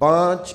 5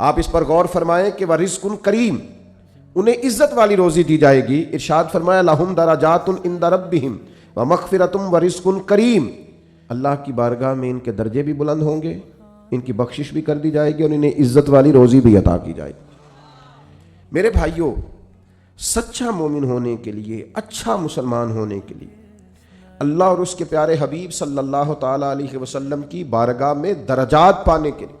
آپ اس پر غور فرمائیں کہ ورزق کریم، انہیں عزت والی روزی دی جائے گی. ارشاد فرمایا لہم درجات عند ربہم ومغفرۃ ورزق کریم، اللہ کی بارگاہ میں ان کے درجے بھی بلند ہوں گے، ان کی بخشش بھی کر دی جائے گی اور انہیں عزت والی روزی بھی عطا کی جائے گی. میرے بھائیوں، سچا مومن ہونے کے لیے، اچھا مسلمان ہونے کے لیے، اللہ اور اس کے پیارے حبیب صلی اللہ تعالی علیہ وسلم کی بارگاہ میں درجات پانے کے لیے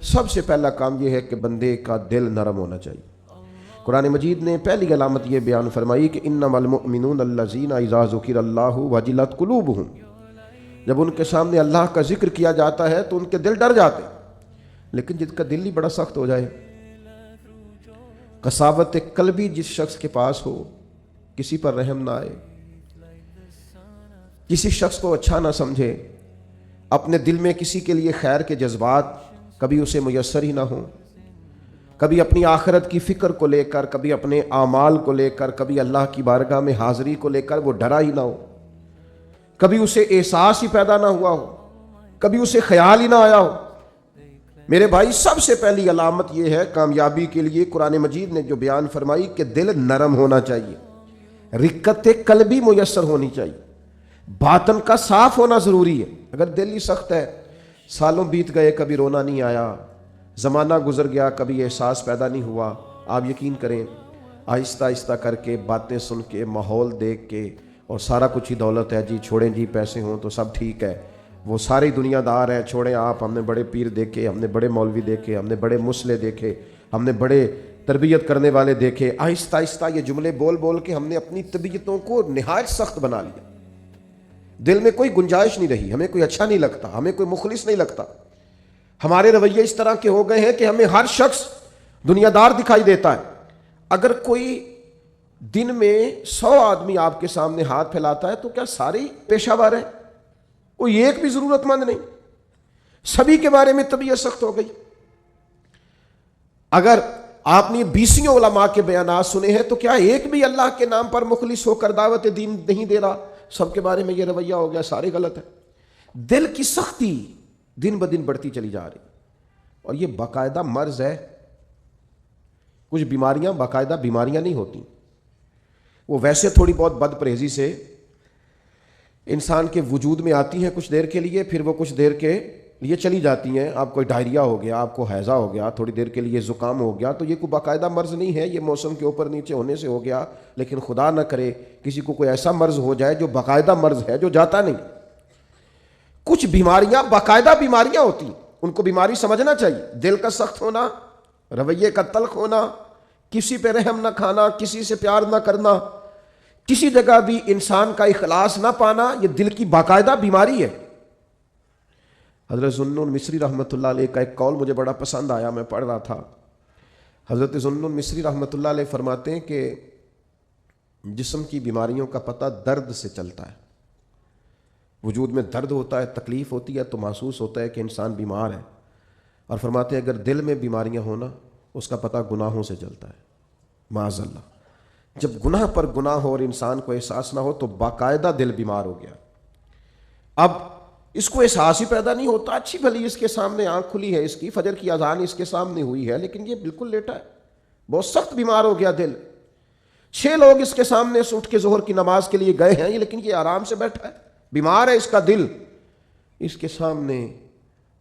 سب سے پہلا کام یہ ہے کہ بندے کا دل نرم ہونا چاہیے. قرآن مجید نے پہلی علامت یہ بیان فرمائی کہ انما المؤمنون الذین اذا ذکر اللہ وجلت قلوبہم، جب ان کے سامنے اللہ کا ذکر کیا جاتا ہے تو ان کے دل ڈر جاتے ہیں. لیکن جس کا دل ہی بڑا سخت ہو جائے، قساوت قلبی جس شخص کے پاس ہو، کسی پر رحم نہ آئے، کسی شخص کو اچھا نہ سمجھے، اپنے دل میں کسی کے لیے خیر کے جذبات کبھی اسے میسر ہی نہ ہوں، کبھی اپنی آخرت کی فکر کو لے کر، کبھی اپنے اعمال کو لے کر، کبھی اللہ کی بارگاہ میں حاضری کو لے کر وہ ڈرا ہی نہ ہو، کبھی اسے احساس ہی پیدا نہ ہوا ہو، کبھی اسے خیال ہی نہ آیا ہو. میرے بھائی، سب سے پہلی علامت یہ ہے کامیابی کے لیے قرآن مجید نے جو بیان فرمائی کہ دل نرم ہونا چاہیے، رقت قلبی میسر ہونی چاہیے، باطن کا صاف ہونا ضروری ہے. اگر دل ہی سخت ہے، سالوں بیت گئے کبھی رونا نہیں آیا، زمانہ گزر گیا کبھی احساس پیدا نہیں ہوا، آپ یقین کریں آہستہ آہستہ کر کے، باتیں سن کے، ماحول دیکھ کے، اور سارا کچھ ہی دولت ہے جی، چھوڑیں جی پیسے ہوں تو سب ٹھیک ہے، وہ سارے دنیا دار ہیں، چھوڑیں آپ، ہم نے بڑے پیر دیکھے، ہم نے بڑے مولوی دیکھے، ہم نے بڑے مسلح دیکھے، ہم نے بڑے تربیت کرنے والے دیکھے. آہستہ آہستہ یہ جملے بول بول کے ہم نے اپنی طبیعتوں کو نہایت سخت بنا لیا. دل میں کوئی گنجائش نہیں رہی، ہمیں کوئی اچھا نہیں لگتا، ہمیں کوئی مخلص نہیں لگتا. ہمارے رویے اس طرح کے ہو گئے ہیں کہ ہمیں ہر شخص دنیا دار دکھائی دیتا ہے. اگر کوئی دن میں 100 آدمی آپ کے سامنے ہاتھ پھیلاتا ہے تو کیا سارے پیشہ ور ہیں؟ کوئی ایک بھی ضرورت مند نہیں، سبھی کے بارے میں طبیعت سخت ہو گئی. اگر آپ نے 20 علماء کے بیانات سنے ہیں تو کیا ایک بھی اللہ کے نام پر مخلص ہو کر دعوت دین نہیں دے رہا؟ سب کے بارے میں یہ رویہ ہو گیا، سارے غلط ہیں. دل کی سختی دن بدن بڑھتی چلی جا رہی، اور یہ باقاعدہ مرض ہے. کچھ بیماریاں باقاعدہ بیماریاں نہیں ہوتی، وہ ویسے تھوڑی بہت بد پرہیزی سے انسان کے وجود میں آتی ہیں کچھ دیر کے لیے، پھر وہ کچھ دیر کے لیے چلی جاتی ہیں. آپ کو ڈائریا ہو گیا، آپ کو ہیضہ ہو گیا، تھوڑی دیر کے لیے زکام ہو گیا، تو یہ کوئی باقاعدہ مرض نہیں ہے، یہ موسم کے اوپر نیچے ہونے سے ہو گیا. لیکن خدا نہ کرے کسی کو کوئی ایسا مرض ہو جائے جو باقاعدہ مرض ہے، جو جاتا نہیں. کچھ بیماریاں باقاعدہ بیماریاں ہوتی، ان کو بیماری سمجھنا چاہیے. دل کا سخت ہونا، رویے کا تلخ ہونا، کسی پہ رحم نہ کھانا، کسی سے پیار نہ کرنا، کسی جگہ بھی انسان کا اخلاص نہ پانا، یہ دل کی باقاعدہ بیماری ہے. حضرت ذوالنون مصری رحمۃ اللہ علیہ کا ایک قول مجھے بڑا پسند آیا، میں پڑھ رہا تھا. حضرت ذوالنون مصری رحمۃ اللہ علیہ فرماتے ہیں کہ جسم کی بیماریوں کا پتہ درد سے چلتا ہے. وجود میں درد ہوتا ہے، تکلیف ہوتی ہے تو محسوس ہوتا ہے کہ انسان بیمار ہے. اور فرماتے ہیں اگر دل میں بیماریاں ہونا، اس کا پتہ گناہوں سے چلتا ہے. معاذ اللہ، جب گناہ پر گناہ ہو اور انسان کو احساس نہ ہو تو باقاعدہ دل بیمار ہو گیا. اب اس کو احساس ہی پیدا نہیں ہوتا، اچھی بھلی اس کے سامنے آنکھ کھلی ہے، اس کی فجر کی اذان اس کے سامنے ہوئی ہے، لیکن یہ بالکل لیٹا ہے، بہت سخت بیمار ہو گیا دل. 6 لوگ اس کے سامنے سے اٹھ کے ظہر کی نماز کے لیے گئے ہیں، لیکن یہ آرام سے بیٹھا ہے، بیمار ہے اس کا دل. اس کے سامنے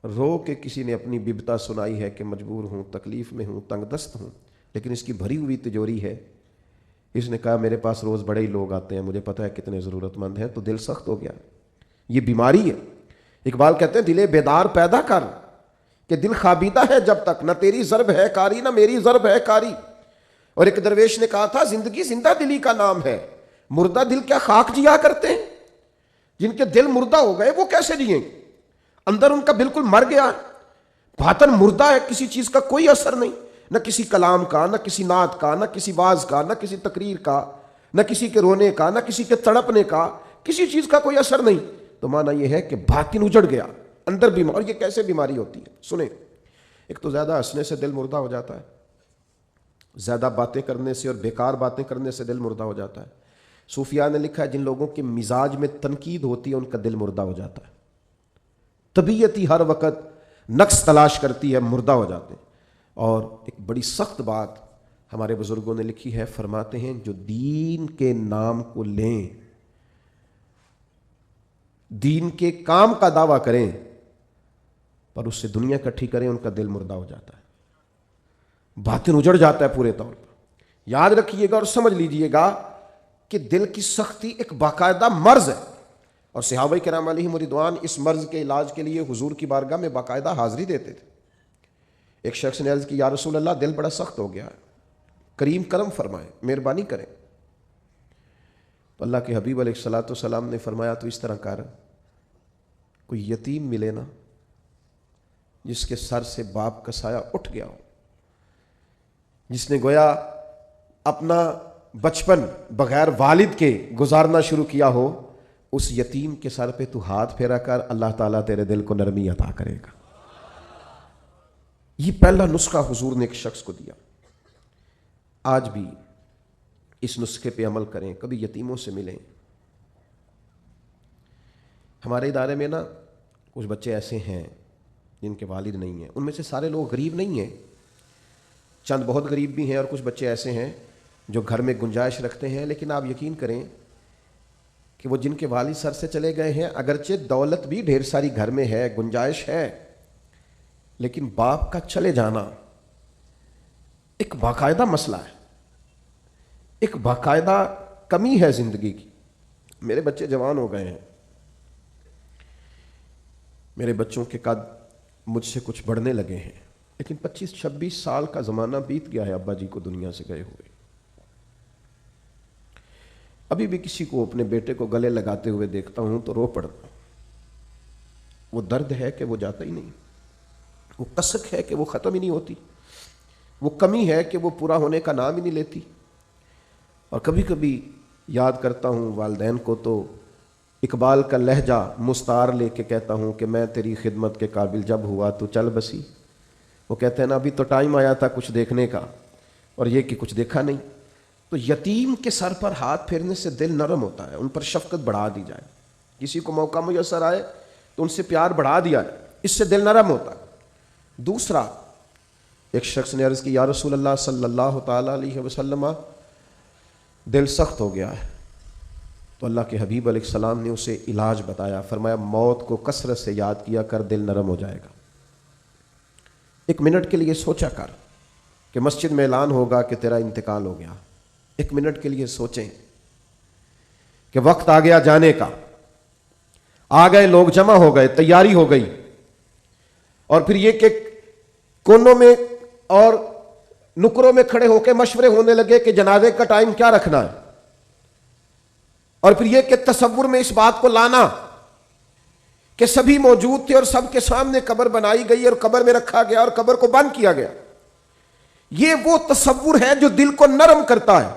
رو کے کسی نے اپنی ببتا سنائی ہے کہ مجبور ہوں، تکلیف میں ہوں، تنگ دست ہوں، لیکن اس کی بھری ہوئی تجوری ہے. اس نے کہا میرے پاس روز بڑے ہی لوگ آتے ہیں، مجھے پتہ ہے کتنے ضرورت مند ہیں، تو دل سخت ہو گیا. یہ بیماری ہے. اقبال کہتے ہیں دل بیدار پیدا کر کہ دل خوابیدہ ہے جب تک، نہ تیری ضرب ہے کاری نہ میری ضرب ہے کاری. اور ایک درویش نے کہا تھا زندگی زندہ دلی کا نام ہے، مردہ دل کیا خاک جیا کرتے ہیں؟ جن کے دل مردہ ہو گئے وہ کیسے جئیں؟ اندر ان کا بالکل مر گیا، باطن مردہ ہے، کسی چیز کا کوئی اثر نہیں، نہ کسی کلام کا، نہ کسی نعت کا، نہ کسی واز کا، نہ کسی تقریر کا، نہ کسی کے رونے کا، نہ کسی کے تڑپنے کا، کسی چیز کا کوئی اثر نہیں. تو معنی یہ ہے کہ باطن اجڑ گیا، اندر بیمار. اور یہ کیسے بیماری ہوتی ہے؟ سنیں، ایک تو زیادہ ہنسنے سے دل مردہ ہو جاتا ہے، زیادہ باتیں کرنے سے اور بیکار باتیں کرنے سے دل مردہ ہو جاتا ہے. صوفیاء نے لکھا ہے جن لوگوں کے مزاج میں تنقید ہوتی ہے ان کا دل مردہ ہو جاتا ہے. طبیعت ہی ہر وقت نقص تلاش کرتی ہے، مردہ ہو جاتے ہیں. اور ایک بڑی سخت بات ہمارے بزرگوں نے لکھی ہے، فرماتے ہیں جو دین کے نام کو لیں، دین کے کام کا دعویٰ کریں پر اس سے دنیا اکٹھی کریں، ان کا دل مردہ ہو جاتا ہے، باطن اجڑ جاتا ہے پورے طور پر۔ یاد رکھیے گا اور سمجھ لیجئے گا کہ دل کی سختی ایک باقاعدہ مرض ہے، اور صحابہ کرام علیہم رضوان اس مرض کے علاج کے لیے حضور کی بارگاہ میں باقاعدہ حاضری دیتے تھے۔ ایک شخص نے عرض کی، یا رسول اللہ دل بڑا سخت ہو گیا ہے، کریم کرم فرمائیں، مہربانی کریں۔ تو اللہ کے حبیب علیہ الصلوۃ والسلام نے فرمایا تو اس طرح کر، کوئی یتیم ملے نا جس کے سر سے باپ کا سایہ اٹھ گیا ہو، جس نے گویا اپنا بچپن بغیر والد کے گزارنا شروع کیا ہو، اس یتیم کے سر پہ تو ہاتھ پھیرا کر، اللہ تعالیٰ تیرے دل کو نرمی عطا کرے گا۔ یہ پہلا نسخہ حضور نے ایک شخص کو دیا۔ آج بھی اس نسخے پہ عمل کریں، کبھی یتیموں سے ملیں۔ ہمارے ادارے میں نا کچھ بچے ایسے ہیں جن کے والد نہیں ہیں، ان میں سے سارے لوگ غریب نہیں ہیں، چند بہت غریب بھی ہیں، اور کچھ بچے ایسے ہیں جو گھر میں گنجائش رکھتے ہیں، لیکن آپ یقین کریں کہ وہ جن کے والد سر سے چلے گئے ہیں، اگرچہ دولت بھی ڈھیر ساری گھر میں ہے، گنجائش ہے، لیکن باپ کا چلے جانا ایک باقاعدہ مسئلہ ہے، ایک باقاعدہ کمی ہے زندگی کی۔ میرے بچے جوان ہو گئے ہیں، میرے بچوں کے قد مجھ سے کچھ بڑھنے لگے ہیں، لیکن 25-26 سال کا زمانہ بیت گیا ہے ابا جی کو دنیا سے گئے ہوئے۔ ابھی بھی کسی کو اپنے بیٹے کو گلے لگاتے ہوئے دیکھتا ہوں تو رو پڑتا ہوں۔ وہ درد ہے کہ وہ جاتا ہی نہیں، وہ کسک ہے کہ وہ ختم ہی نہیں ہوتی، وہ کمی ہے کہ وہ پورا ہونے کا نام ہی نہیں لیتی۔ اور کبھی کبھی یاد کرتا ہوں والدین کو تو اقبال کا لہجہ مستعار لے کے کہتا ہوں کہ میں تیری خدمت کے قابل جب ہوا تو چل بسی۔ وہ کہتے ہیں نا ابھی تو ٹائم آیا تھا کچھ دیکھنے کا، اور یہ کہ کچھ دیکھا نہیں۔ تو یتیم کے سر پر ہاتھ پھیرنے سے دل نرم ہوتا ہے، ان پر شفقت بڑھا دی جائے، کسی کو موقع میسر آئے تو ان سے پیار بڑھا دیا جائے، اس سے دل نرم ہوتا ہے۔ دوسرا، ایک شخص نے عرض کی، یا رسول اللہ صلی اللہ تعالیٰ علیہ وسلم دل سخت ہو گیا ہے۔ تو اللہ کے حبیب علیہ السلام نے اسے علاج بتایا، فرمایا موت کو کثرت سے یاد کیا کر، دل نرم ہو جائے گا۔ 1 منٹ کے لیے سوچا کر کہ مسجد میں اعلان ہوگا کہ تیرا انتقال ہو گیا، 1 منٹ کے لیے سوچیں کہ وقت آ گیا جانے کا، آ گئے لوگ جمع ہو گئے، تیاری ہو گئی، اور پھر یہ کہ کونوں میں اور نکروں میں کھڑے ہو کے مشورے ہونے لگے کہ جنازے کا ٹائم کیا رکھنا ہے، اور پھر یہ کہ تصور میں اس بات کو لانا کہ سبھی موجود تھے اور سب کے سامنے قبر بنائی گئی اور قبر میں رکھا گیا اور قبر کو بند کیا گیا۔ یہ وہ تصور ہے جو دل کو نرم کرتا ہے۔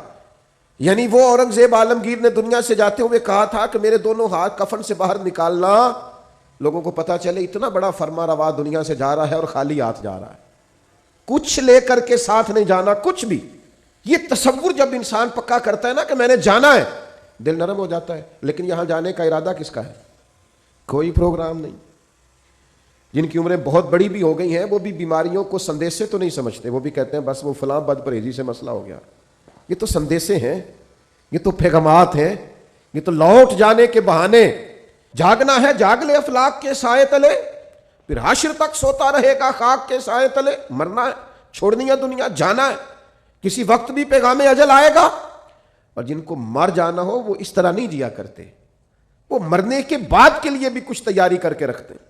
یعنی وہ اورنگزیب عالمگیر نے دنیا سے جاتے ہوئے کہا تھا کہ میرے دونوں ہاتھ کفن سے باہر نکالنا، لوگوں کو پتا چلے اتنا بڑا فرما روا دنیا سے جا رہا ہے اور خالی ہاتھ جا رہا ہے، کچھ لے کر کے ساتھ نہیں جانا، کچھ بھی۔ یہ تصور جب انسان پکا کرتا ہے نا کہ میں نے جانا ہے، دل نرم ہو جاتا ہے۔ لیکن یہاں جانے کا ارادہ کس کا ہے؟ کوئی پروگرام نہیں۔ جن کی عمریں بہت بڑی بھی ہو گئی ہیں وہ بھی بیماریوں کو سندیسے تو نہیں سمجھتے، وہ بھی کہتے ہیں بس وہ فلاں بد پرہیزی سے مسئلہ ہو گیا۔ یہ تو سندیسے ہیں، یہ تو پیغامات ہیں، یہ تو لوٹ جانے کے بہانے۔ جاگنا ہے جاگ لے افلاک کے سائے تلے، پھر حشر تک سوتا رہے گا خاک کے سائے تلے۔ مرنا ہے، چھوڑنی ہے دنیا، جانا ہے، کسی وقت بھی پیغام اجل آئے گا۔ اور جن کو مر جانا ہو وہ اس طرح نہیں جیا کرتے، وہ مرنے کے بعد کے لیے بھی کچھ تیاری کر کے رکھتے ہیں۔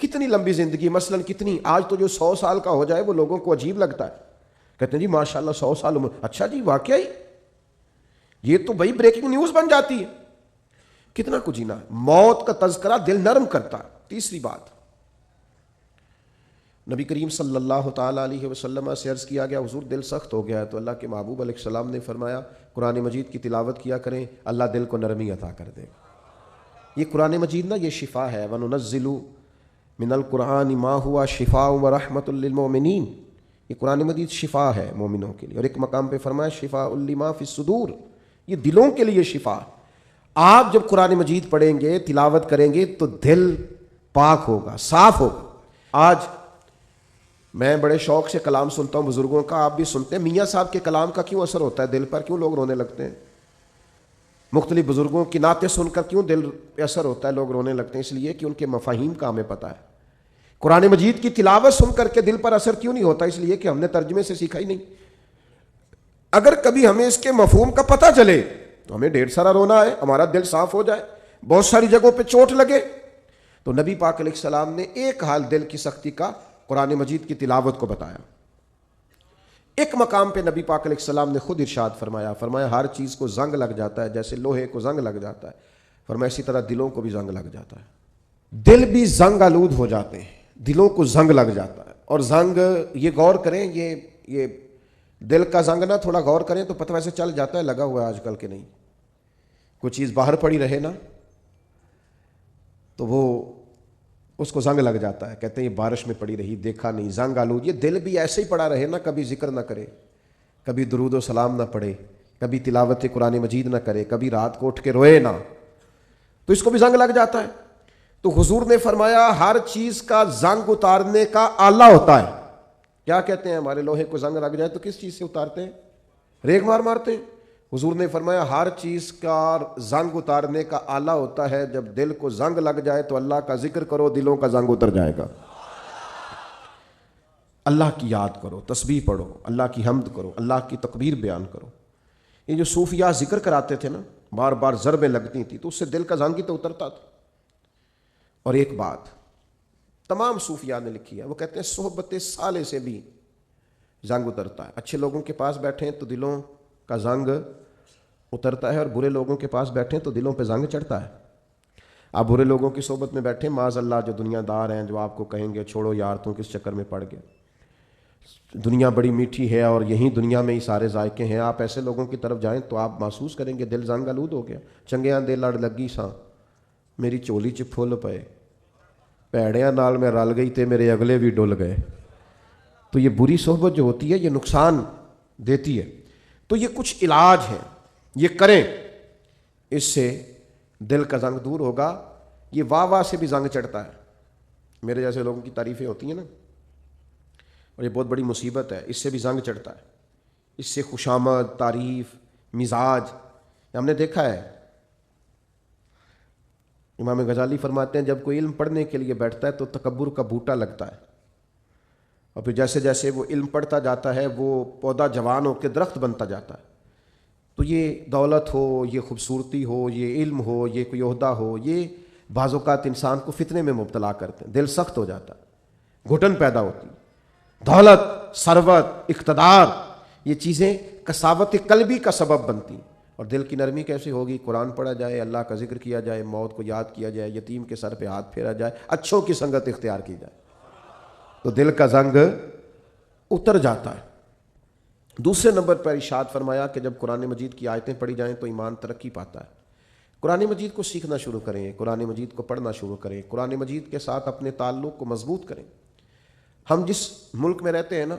کتنی لمبی زندگی، مثلا کتنی، آج تو جو 100 سال کا ہو جائے وہ لوگوں کو عجیب لگتا ہے، کہتے ہیں جی ماشاءاللہ 100 سال عمر، اچھا جی واقعی، یہ تو بھائی بریکنگ نیوز بن جاتی ہے۔ کتنا کچھ جینا ہے۔ موت کا تذکرہ دل نرم کرتا ہے۔ تیسری بات، نبی کریم صلی اللہ تعالیٰ علیہ وسلم سے عرض کیا گیا حضور دل سخت ہو گیا ہے، تو اللہ کے محبوب علیہ السلام نے فرمایا قرآن مجید کی تلاوت کیا کریں، اللہ دل کو نرمی عطا کر دے گا۔ یہ قرآن مجید نا یہ شفا ہے، وَنُنَزِّلُ مِنَ الْقُرْآنِ مَا هُوَ شِفَاءٌ وَرَحْمَةٌ لِّلْمُؤْمِنِينَ، یہ قرآن مجید شفا ہے مومنوں کے لیے۔ اور ایک مقام پہ فرمایا شِفَاءٌ لِّمَا فِي الصُّدُورِ، یہ دلوں کے لیے شفا۔ آپ جب قرآن مجید پڑھیں گے، تلاوت کریں گے تو دل پاک ہوگا، صاف ہوگا۔ آج میں بڑے شوق سے کلام سنتا ہوں بزرگوں کا، آپ بھی سنتے ہیں، میاں صاحب کے کلام کا کیوں اثر ہوتا ہے دل پر، کیوں لوگ رونے لگتے ہیں؟ مختلف بزرگوں کی نعتیں سن کر کیوں دل پہ اثر ہوتا ہے، لوگ رونے لگتے ہیں؟ اس لیے کہ ان کے مفاہیم کا ہمیں پتہ ہے۔ قرآن مجید کی تلاوت سن کر کے دل پر اثر کیوں نہیں ہوتا؟ اس لیے کہ ہم نے ترجمے سے سیکھا ہی نہیں۔ اگر کبھی ہمیں اس کے مفہوم کا پتہ چلے تو ہمیں ڈھیر سارا رونا ہے، ہمارا دل صاف ہو جائے، بہت ساری جگہوں پہ چوٹ لگے۔ تو نبی پاک علیہ السلام نے ایک حال دل کی سختی کا قرآن مجید کی تلاوت کو بتایا۔ ایک مقام پہ نبی پاک علیہ السلام نے خود ارشاد فرمایا ہر چیز کو زنگ لگ جاتا ہے، جیسے لوہے کو زنگ لگ جاتا ہے، فرمایا اسی طرح دلوں کو بھی زنگ لگ جاتا ہے۔ دل بھی زنگ آلود ہو جاتے ہیں، دلوں کو زنگ لگ جاتا ہے۔ اور زنگ، یہ غور کریں، یہ دل کا زنگ نا تھوڑا غور کریں تو پتہ ویسے چل جاتا ہے لگا ہوا ہے آج کل کے نہیں۔ کوئی چیز باہر پڑی رہے نا تو وہ اس کو زنگ لگ جاتا ہے، کہتے ہیں یہ بارش میں پڑی رہی، دیکھا نہیں، زنگ آلود۔ یہ دل بھی ایسے ہی پڑا رہے نا، کبھی ذکر نہ کرے، کبھی درود و سلام نہ پڑھے، کبھی تلاوت قرآن مجید نہ کرے، کبھی رات کو اٹھ کے روئے نہ، تو اس کو بھی زنگ لگ جاتا ہے۔ تو حضور نے فرمایا ہر چیز کا زنگ اتارنے کا آلہ ہوتا ہے۔ کیا کہتے ہیں؟ ہمارے لوہے کو زنگ لگ جائے تو کس چیز سے اتارتے ہیں؟ ریگ مارتے ہیں۔ حضور نے فرمایا ہر چیز کا زنگ اتارنے کا آلہ ہوتا ہے، جب دل کو زنگ لگ جائے تو اللہ کا ذکر کرو، دلوں کا زنگ اتر جائے گا۔ اللہ کی یاد کرو، تسبیح پڑھو، اللہ کی حمد کرو، اللہ کی تکبیر بیان کرو۔ یہ جو صوفیاء ذکر کراتے تھے نا، بار بار ضربیں لگتی تھی تو اس سے دل کا زنگ ہی تو اترتا تھا۔ اور ایک بات تمام صوفیاء نے لکھی ہے، وہ کہتے ہیں صحبت صالح سے بھی زنگ اترتا ہے۔ اچھے لوگوں کے پاس بیٹھیں تو دلوں کا زنگ اترتا ہے، اور برے لوگوں کے پاس بیٹھیں تو دلوں پہ زنگ چڑھتا ہے۔ آپ برے لوگوں کی صحبت میں بیٹھیں، معاذ اللہ جو دنیا دار ہیں، جو آپ کو کہیں گے چھوڑو یار تو کس چکر میں پڑ گیا، دنیا بڑی میٹھی ہے اور یہیں دنیا میں ہی سارے ذائقے ہیں، آپ ایسے لوگوں کی طرف جائیں تو آپ محسوس کریں گے دل زنگ آلود ہو گیا۔ چنگیاں دے لڑ لگی ساں میری چولی چ پھل پئے، پیڑیاں نال میں رل گئی تے میرے اگلے بھی ڈل گئے۔ تو یہ بری صحبت جو ہوتی ہے یہ نقصان دیتی ہے۔ تو یہ کچھ علاج ہیں، یہ کریں، اس سے دل کا زنگ دور ہوگا۔ یہ واہ واہ سے بھی زنگ چڑھتا ہے، میرے جیسے لوگوں کی تعریفیں ہوتی ہیں نا، اور یہ بہت بڑی مصیبت ہے، اس سے بھی زنگ چڑھتا ہے۔ اس سے خوشامد، تعریف، مزاج، ہم نے دیکھا ہے۔ امام غزالی فرماتے ہیں جب کوئی علم پڑھنے کے لیے بیٹھتا ہے تو تکبر کا بوٹا لگتا ہے، اور پھر جیسے جیسے وہ علم پڑھتا جاتا ہے وہ پودا جوان ہو کے درخت بنتا جاتا ہے۔ تو یہ دولت ہو، یہ خوبصورتی ہو، یہ علم ہو، یہ کوئی عہدہ ہو، یہ بعض اوقات انسان کو فتنے میں مبتلا کرتے ہیں، دل سخت ہو جاتا ہے، گھٹن پیدا ہوتی ہے۔ دولت، ثروت، اقتدار، یہ چیزیں کساوت قلبی کا سبب بنتی ہیں۔ اور دل کی نرمی کیسے ہوگی؟ قرآن پڑھا جائے، اللہ کا ذکر کیا جائے، موت کو یاد کیا جائے، یتیم کے سر پہ ہاتھ پھیرا جائے، اچھوں کی سنگت اختیار کی جائے، تو دل کا زنگ اتر جاتا ہے۔ دوسرے نمبر پر ارشاد فرمایا کہ جب قرآن مجید کی آیتیں پڑھی جائیں تو ایمان ترقی پاتا ہے۔ قرآن مجید کو سیکھنا شروع کریں، قرآن مجید کو پڑھنا شروع کریں، قرآن مجید کے ساتھ اپنے تعلق کو مضبوط کریں۔ ہم جس ملک میں رہتے ہیں نا،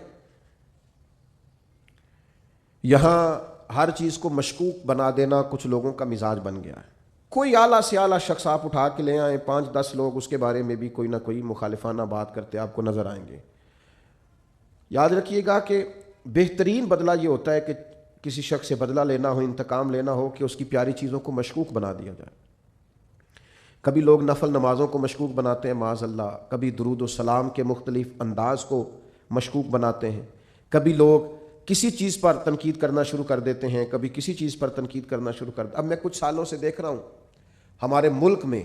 یہاں ہر چیز کو مشکوک بنا دینا کچھ لوگوں کا مزاج بن گیا ہے۔ کوئی اعلیٰ سے اعلیٰ شخص آپ اٹھا کے لے آئیں، 5-10 لوگ اس کے بارے میں بھی کوئی نہ کوئی مخالفانہ بات کرتے آپ کو نظر آئیں گے۔ یاد رکھیے گا کہ بہترین بدلہ یہ ہوتا ہے کہ کسی شخص سے بدلہ لینا ہو، انتقام لینا ہو، کہ اس کی پیاری چیزوں کو مشکوک بنا دیا جائے۔ کبھی لوگ نفل نمازوں کو مشکوک بناتے ہیں معاذ اللہ، کبھی درود و سلام کے مختلف انداز کو مشکوک بناتے ہیں، کبھی لوگ کسی چیز پر تنقید کرنا شروع کر دیتے ہیں، کبھی کسی چیز پر تنقید کرنا شروع کر دیتے ہیں۔ اب میں کچھ سالوں سے دیکھ رہا ہوں ہمارے ملک میں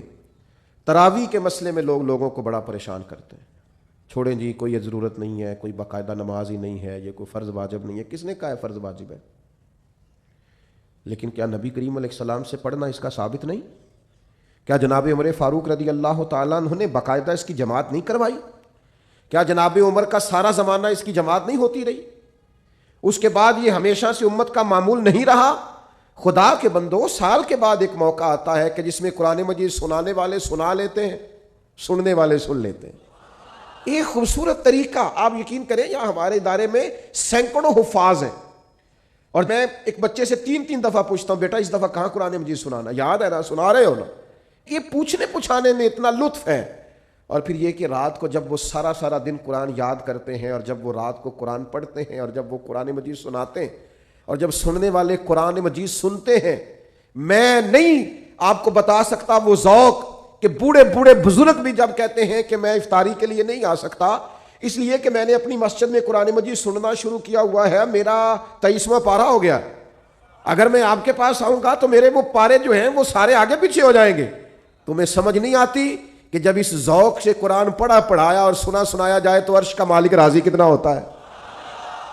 تراویح کے مسئلے میں لوگوں کو بڑا پریشان کرتے ہیں۔ چھوڑیں جی، کوئی یہ ضرورت نہیں ہے، کوئی باقاعدہ نماز ہی نہیں ہے، یہ کوئی فرض واجب نہیں ہے۔ کس نے کہا ہے فرض واجب ہے؟ لیکن کیا نبی کریم علیہ السلام سے پڑھنا اس کا ثابت نہیں؟ کیا جناب عمر فاروق رضی اللہ تعالیٰ عنہ نے باقاعدہ اس کی جماعت نہیں کروائی؟ کیا جناب عمر کا سارا زمانہ اس کی جماعت نہیں ہوتی رہی؟ اس کے بعد یہ ہمیشہ سے امت کا معمول نہیں رہا؟ خدا کے بندو، سال کے بعد ایک موقع آتا ہے کہ جس میں قرآن مجید سنانے والے سنا لیتے ہیں، سننے والے سن لیتے ہیں۔ ایک خوبصورت طریقہ، آپ یقین کریں یہاں ہمارے ادارے میں سینکڑوں حفاظ ہیں، اور میں ایک بچے سے 3 دفعہ پوچھتا ہوں بیٹا اس دفعہ کہاں قرآن مجید سنانا، یاد ہے نا، سنا رہے ہو نا؟ یہ پوچھنے پچھانے میں اتنا لطف ہے، اور پھر یہ کہ رات کو جب وہ سارا سارا دن قرآن یاد کرتے ہیں، اور جب وہ رات کو قرآن پڑھتے ہیں، اور جب وہ قرآن مجید سناتے ہیں، اور جب سننے والے قرآن مجید سنتے ہیں، میں نہیں آپ کو بتا سکتا وہ ذوق کہ بوڑھے بوڑھے بزرگ بھی جب کہتے ہیں کہ میں افطاری کے لیے نہیں آ سکتا اس لیے کہ میں نے اپنی مسجد میں قرآن مجید سننا شروع کیا ہوا ہے، میرا 23واں پارہ ہو گیا، اگر میں آپ کے پاس آؤں گا تو میرے وہ پارے جو ہیں وہ سارے آگے پیچھے ہو جائیں گے۔ تمہیں سمجھ نہیں آتی کہ جب اس ذوق سے قرآن پڑھایا اور سنایا جائے تو عرش کا مالک راضی کتنا ہوتا ہے۔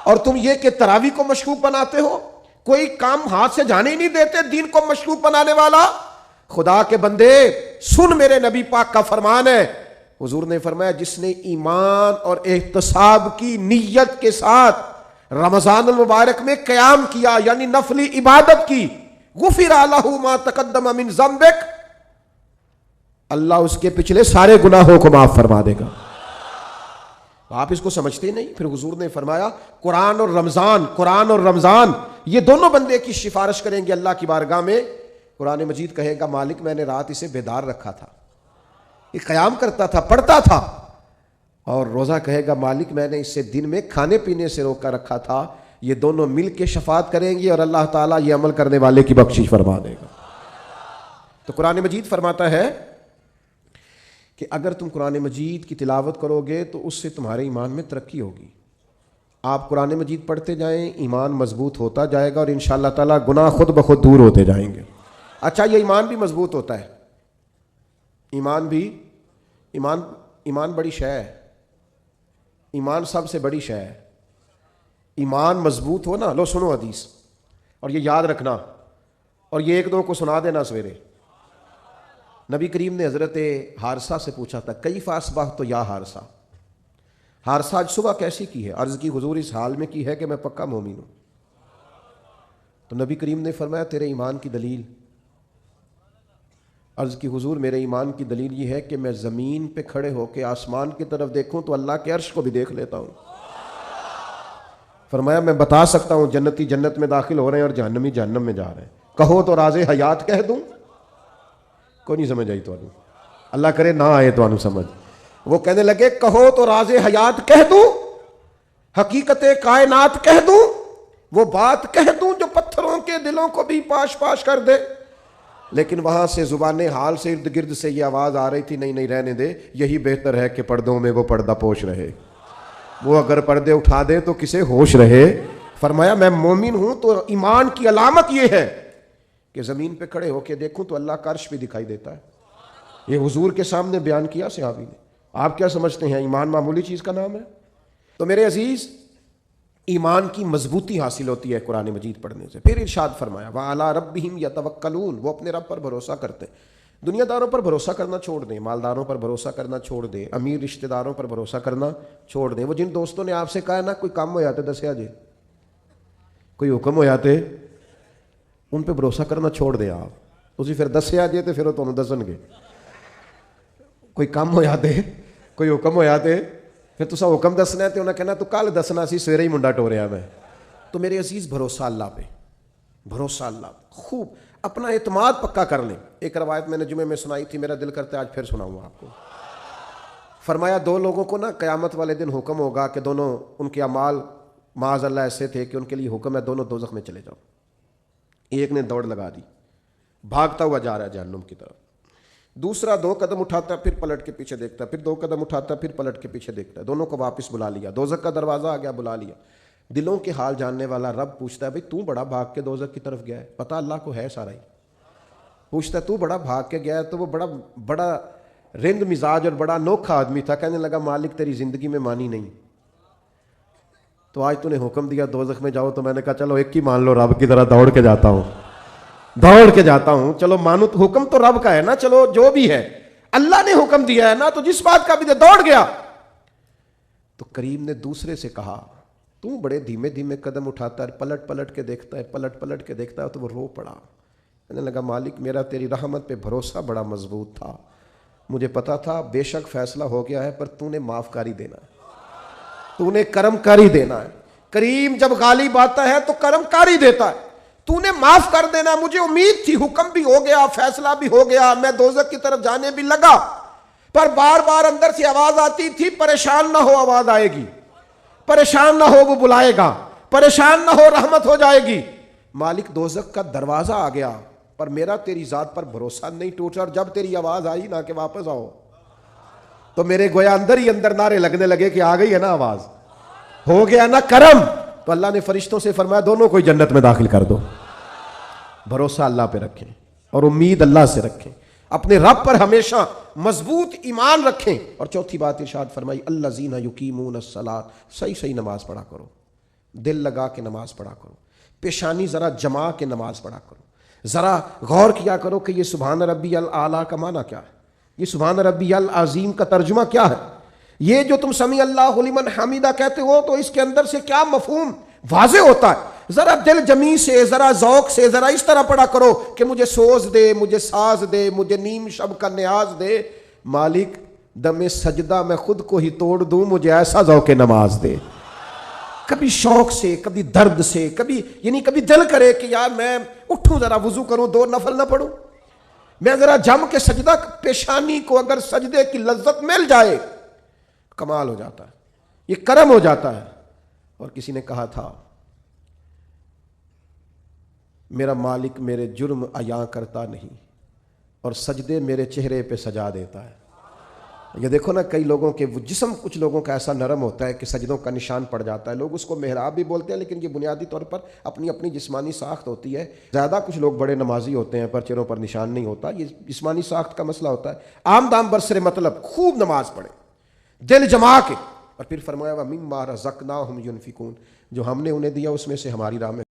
اور تم یہ کہ تراویح کو مشکوک بناتے ہو، کوئی کام ہاتھ سے جانے ہی نہیں دیتے دین کو مشکوک بنانے والا۔ خدا کے بندے سن، میرے نبی پاک کا فرمان ہے، حضور نے فرمایا جس نے ایمان اور احتساب کی نیت کے ساتھ رمضان المبارک میں قیام کیا، یعنی نفلی عبادت کی، غفر لہ ما تقدم من ذنبک، اللہ اس کے پچھلے سارے گناہوں کو معاف فرما دے گا۔ آپ اس کو سمجھتے نہیں۔ پھر حضور نے فرمایا قرآن اور رمضان یہ دونوں بندے کی سفارش کریں گے اللہ کی بارگاہ میں۔ قرآن مجید کہے گا مالک میں نے رات اسے بیدار رکھا تھا، یہ قیام کرتا تھا، پڑھتا تھا، اور روزہ کہے گا مالک میں نے اسے دن میں کھانے پینے سے روکا رکھا تھا۔ یہ دونوں مل کے شفاعت کریں گے اور اللہ تعالیٰ یہ عمل کرنے والے کی بخشش فرما دے گا۔ تو قرآن مجید فرماتا ہے کہ اگر تم قرآن مجید کی تلاوت کرو گے تو اس سے تمہارے ایمان میں ترقی ہوگی۔ آپ قرآن مجید پڑھتے جائیں، ایمان مضبوط ہوتا جائے گا، اور انشاءاللہ تعالیٰ گناہ خود بخود دور ہوتے جائیں گے۔ اچھا، یہ ایمان بھی مضبوط ہوتا ہے، ایمان بڑی شے ہے، ایمان سب سے بڑی شے ہے۔ ایمان مضبوط ہو نا، لو سنو حدیث، اور یہ یاد رکھنا، اور یہ ایک دو کو سنا دینا سویرے۔ نبی کریم نے حضرت حارثہ سے پوچھا تھا کیف اصبحت یا حارثہ، حارثہ آج صبح کیسی کی ہے؟ عرض کی حضور اس حال میں کی ہے کہ میں پکا مومن ہوں۔ تو نبی کریم نے فرمایا تیرے ایمان کی دلیل؟ عرض کی حضور میرے ایمان کی دلیل یہ ہے کہ میں زمین پہ کھڑے ہو کے آسمان کی طرف دیکھوں تو اللہ کے عرش کو بھی دیکھ لیتا ہوں۔ فرمایا میں بتا سکتا ہوں جنتی جنت میں داخل ہو رہے ہیں اور جہنمی جہنم میں جا رہے ہیں، کہو تو راز حیات کہہ دوں؟ کوئی نہیں سمجھ آئی تو اللہ کرے نہ آئے تو سمجھ۔ وہ کہنے لگے کہو تو راز حیات کہہ دوں، حقیقت کائنات کہہ دوں، وہ بات کہہ دوں جو پتھروں کے دلوں کو بھی پاش پاش کر دے۔ لیکن وہاں سے زبان حال سے ارد گرد سے یہ آواز آ رہی تھی نہیں رہنے دے، یہی بہتر ہے کہ پردوں میں وہ پردہ پوش رہے، وہ اگر پردے اٹھا دے تو کسے ہوش رہے۔ فرمایا میں مومن ہوں تو ایمان کی علامت یہ ہے کہ زمین پہ کھڑے ہو کے دیکھوں تو اللہ کا عرش بھی دکھائی دیتا ہے۔ یہ حضور کے سامنے بیان کیا صحابی نے۔ آپ کیا سمجھتے ہیں ایمان معمولی چیز کا نام ہے؟ تو میرے عزیز، ایمان کی مضبوطی حاصل ہوتی ہے قرآن مجید پڑھنے سے۔ پھر ارشاد فرمایا وَعَلَىٰ رَبِّهِمْ يَتَوَكَّلُونَ، وہ اپنے رب پر بھروسہ کرتے ہیں۔ دنیا داروں پر بھروسہ کرنا چھوڑ دیں، مالداروں پر بھروسہ کرنا چھوڑ دیں، امیر رشتہ داروں پر بھروسہ کرنا چھوڑ دیں۔ وہ جن دوستوں نے آپ سے کہا نا کوئی کام ہو جاتے دسیا جی، کوئی حکم ہو جاتے، ان پہ بھروسہ کرنا چھوڑ دیں آپ، اسی پھر دسیا جی تو پھر وہ تمہیں دسن گے۔ کوئی کام ہو جاتے، کوئی حکم ہو جاتے، پھر تسا حکم دسنا ہے تو انہیں کہنا تو کل دسنا سی، سویرے ہی منڈا ٹوریا میں۔ تو میرے عزیز بھروسہ اللہ پہ، بھروسہ اللہ پہ، خوب اپنا اعتماد پکا کر لیں۔ ایک روایت میں نے جمعے میں سنائی تھی، میرا دل کرتا ہے آج پھر سناؤں گا آپ کو۔ فرمایا دو لوگوں کو نا قیامت والے دن حکم ہوگا کہ دونوں، ان کے اعمال معاذ اللہ ایسے تھے کہ ان کے لیے حکم ہے دونوں دوزخ میں چلے جاؤ۔ ایک نے دوڑ لگا دی، بھاگتا ہوا جا رہا ہے جہنم کی طرف، دوسرا 2 قدم اٹھاتا ہے پھر پلٹ کے پیچھے دیکھتا ہے، پھر 2 قدم اٹھاتا ہے پھر پلٹ کے پیچھے دیکھتا ہے، دونوں کو واپس بلا لیا، دوزخ کا دروازہ آ گیا، بلا لیا۔ دلوں کے حال جاننے والا رب پوچھتا ہے بھئی تو بڑا بھاگ کے دوزخ کی طرف گیا ہے؟ پتہ اللہ کو ہے سارا ہی، پوچھتا ہے تو بڑا بھاگ کے گیا ہے؟ تو وہ بڑا رند مزاج اور بڑا انوکھا آدمی تھا، کہنے لگا مالک تیری زندگی میں مانی نہیں، تو آج تو نے حکم دیا دوزخ میں جاؤ، تو میں نے کہا چلو ایک ہی مان لو، رب کی طرح دوڑ کے جاتا ہوں، چلو مانو، حکم تو رب کا ہے نا، چلو جو بھی ہے اللہ نے حکم دیا ہے نا، تو جس بات کا بھی دوڑ گیا۔ تو کریم نے دوسرے سے کہا تو بڑے دھیمے دھیمے قدم اٹھاتا ہے، پلٹ پلٹ کے دیکھتا ہے، تو وہ رو پڑا، کہنے لگا مالک میرا تیری رحمت پہ بھروسہ بڑا مضبوط تھا، مجھے پتا تھا بے شک فیصلہ ہو گیا ہے، پر تو نے معاف کاری دینا ہے، تو نے کرم کاری دینا ہے۔ کریم جب غالب آتا ہے تو کرم کاری دیتا ہے، تو نے معاف کر دینا۔ مجھے امید تھی، حکم بھی ہو گیا، فیصلہ بھی ہو گیا، میں دوزخ کی طرف جانے بھی لگا، پر بار بار اندر سے آواز آتی تھی پریشان نہ ہو، آواز آئے گی، پریشان نہ ہو وہ بلائے گا، پریشان نہ ہو رحمت ہو جائے گی۔ مالک دوزخ کا دروازہ آ گیا، پر میرا تیری ذات پر بھروسہ نہیں ٹوٹا، اور جب تیری آواز آئی نہ کہ واپس آؤ، تو میرے گویا اندر ہی اندر نعرے لگنے لگے کہ آ گئی ہے نا آواز، ہو گیا نا کرم۔ تو اللہ نے فرشتوں سے فرمایا دونوں کو جنت میں داخل کر دو۔ بھروسہ اللہ پہ رکھیں اور امید اللہ سے رکھیں، اپنے رب پر ہمیشہ مضبوط ایمان رکھیں۔ اور چوتھی بات ارشاد فرمائی الذین یقیمون الصلاۃ، صحیح نماز پڑھا کرو، دل لگا کے نماز پڑھا کرو، پیشانی ذرا جما کے نماز پڑھا کرو، ذرا غور کیا کرو کہ یہ سبحان ربی الاعلیٰ کا معنی کیا ہے، یہ سبحان ربی العظیم کا ترجمہ کیا ہے، یہ جو تم سمیع اللہ لمن حمیدہ کہتے ہو تو اس کے اندر سے کیا مفہوم واضح ہوتا ہے۔ ذرا دل جمی سے، ذرا ذوق سے، ذرا اس طرح پڑھا کرو کہ مجھے سوز دے، مجھے ساز دے، مجھے نیم شب کا نیاز دے، مالک دم سجدہ میں خود کو ہی توڑ دوں، مجھے ایسا ذوق نماز دے۔ کبھی شوق سے، کبھی درد سے، کبھی دل کرے کہ یار میں اٹھوں ذرا وضو کروں، 2 نفل نہ پڑھوں، میں ذرا جم کے سجدہ، پیشانی کو اگر سجدے کی لذت مل جائے کمال ہو جاتا ہے، یہ کرم ہو جاتا ہے۔ اور کسی نے کہا تھا میرا مالک میرے جرم عیاں کرتا نہیں اور سجدے میرے چہرے پہ سجا دیتا ہے۔ یہ دیکھو نا، کئی لوگوں کے وہ جسم، کچھ لوگوں کا ایسا نرم ہوتا ہے کہ سجدوں کا نشان پڑ جاتا ہے، لوگ اس کو محراب بھی بولتے ہیں، لیکن یہ بنیادی طور پر اپنی جسمانی ساخت ہوتی ہے۔ زیادہ کچھ لوگ بڑے نمازی ہوتے ہیں پر چہروں پر نشان نہیں ہوتا، یہ جسمانی ساخت کا مسئلہ ہوتا ہے۔ عام دام برسر مطلب خوب نماز پڑھے دل جما کے، اور پھر فرمایا وَمِمَّا رَزَقْنَاهُمْ يُنْفِقُونَ، جو ہم نے انہیں دیا اس میں سے ہماری راہ میں